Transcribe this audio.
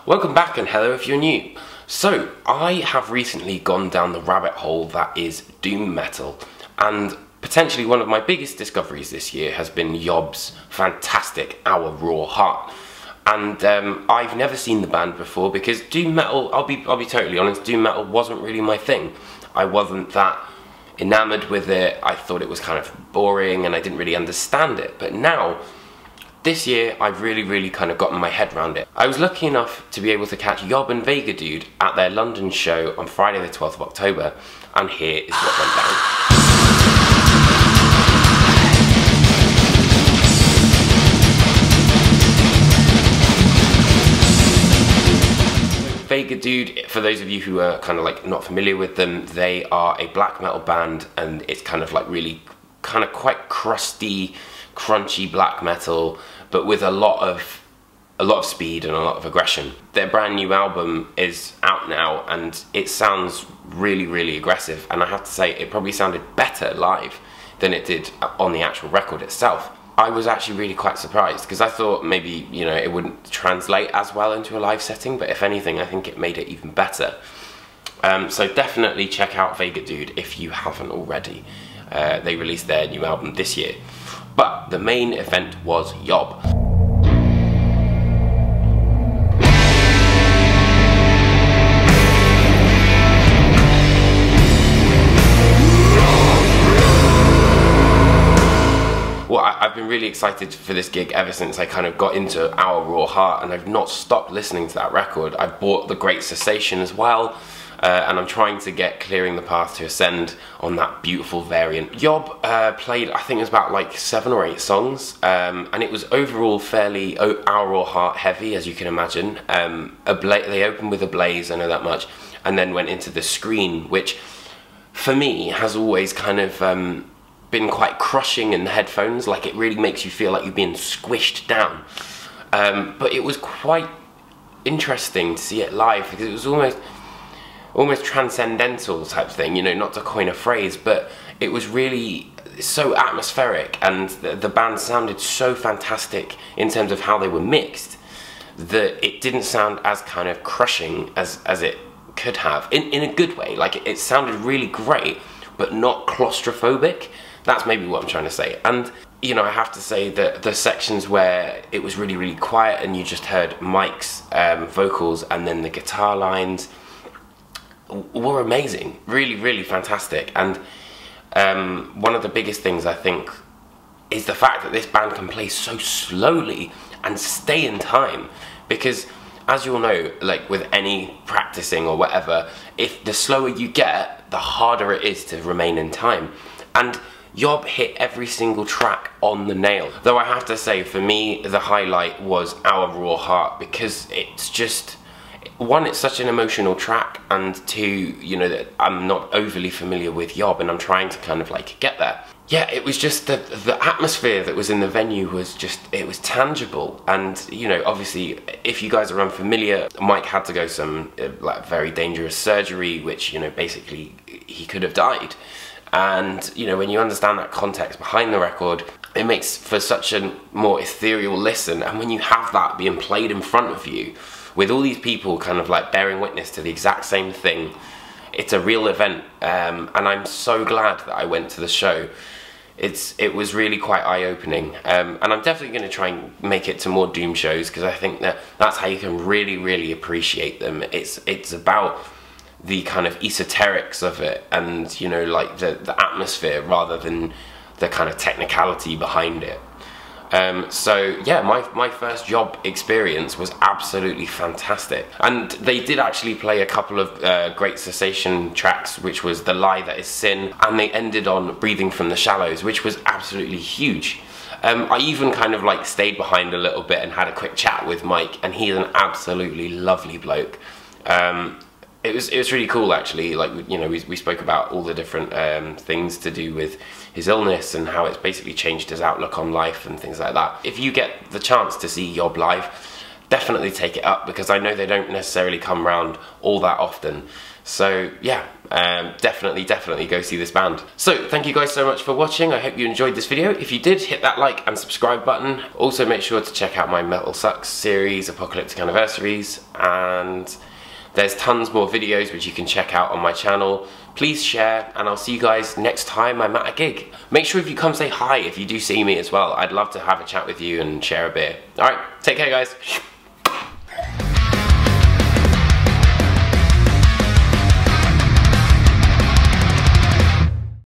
Welcome back and hello if you're new. So, I have recently gone down the rabbit hole that is doom metal, and potentially one of my biggest discoveries this year has been YOB's fantastic Our Raw Heart. And I've never seen the band before because doom metal, I'll be totally honest, doom metal wasn't really my thing. I wasn't that enamored with it. I thought it was kind of boring and I didn't really understand it. But now, this year, I've really kind of gotten my head around it. I was lucky enough to be able to catch YOB and Vegadude at their London show on Friday the 12th of October, and here is what went down. Vegadude, for those of you who are kind of like not familiar with them, they are a black metal band, and it's kind of like really kind of quite crusty, crunchy black metal, but with a lot of speed and a lot of aggression. Their brand new album is out now and it sounds really aggressive, and I have to say it probably sounded better live than it did on the actual record itself. I was actually really quite surprised because I thought maybe, you know, it wouldn't translate as well into a live setting, but if anything I think it made it even better. So definitely check out Vegadude if you haven't already. They released their new album this year. But the main event was YOB. Well, I've been really excited for this gig ever since I kind of got into Our Raw Heart, and I've not stopped listening to that record. I bought The Great Cessation as well. And I'm trying to get Clearing the Path to Ascend on that beautiful variant. YOB played, I think it was about like 7 or 8 songs, and it was overall fairly Our Raw Heart heavy, as you can imagine. They opened with A Blaze, I know that much, and then went into The Screen, which for me has always kind of been quite crushing in the headphones. Like, it really makes you feel like you're being squished down. But it was quite interesting to see it live because it was almost transcendental type thing, you know, not to coin a phrase, but it was really so atmospheric, and the band sounded so fantastic in terms of how they were mixed that it didn't sound as kind of crushing as it could have, in a good way. Like, it sounded really great, but not claustrophobic. That's maybe what I'm trying to say. And, you know, I have to say that the sections where it was really quiet and you just heard Mike's vocals and then the guitar lines were amazing, really fantastic. And one of the biggest things I think is the fact that this band can play so slowly and stay in time, because as you all know, like with any practicing or whatever, if the slower you get, the harder it is to remain in time. And YOB hit every single track on the nail. Though I have to say, for me, the highlight was Our Raw Heart, because it's just, one, it's such an emotional track, and two, you know, that I'm not overly familiar with YOB and I'm trying to kind of like get there. Yeah, it was just the atmosphere that was in the venue was just, it was tangible. And, you know, obviously, if you guys are unfamiliar, Mike had to go some like very dangerous surgery, which, you know, basically he could have died. And, you know, when you understand that context behind the record, it makes for such a more ethereal listen. And when you have that being played in front of you, with all these people kind of like bearing witness to the exact same thing, it's a real event. And I'm so glad that I went to the show. It was really quite eye-opening. And I'm definitely going to try and make it to more Doom shows, because I think that that's how you can really appreciate them. It's about the kind of esoterics of it, and, you know, like the atmosphere rather than the kind of technicality behind it. So yeah, my first YOB experience was absolutely fantastic. And they did actually play a couple of Great Cessation tracks, which was The Lie That Is Sin, and they ended on Breathing From The Shallows, which was absolutely huge. I even kind of like stayed behind a little bit and had a quick chat with Mike, and he's an absolutely lovely bloke. It was really cool, actually. Like, you know, we spoke about all the different things to do with his illness and how it's basically changed his outlook on life and things like that. If you get the chance to see YOB live, definitely take it up, because I know they don't necessarily come around all that often. So yeah, definitely go see this band. So thank you guys so much for watching. I hope you enjoyed this video. If you did, hit that like and subscribe button. Also make sure to check out my Metal Sucks series, Apocalyptic Anniversaries, and there's tons more videos which you can check out on my channel. Please share, and I'll see you guys next time I'm at a gig. Make sure if you come say hi if you do see me as well. I'd love to have a chat with you and share a beer. Alright, take care guys.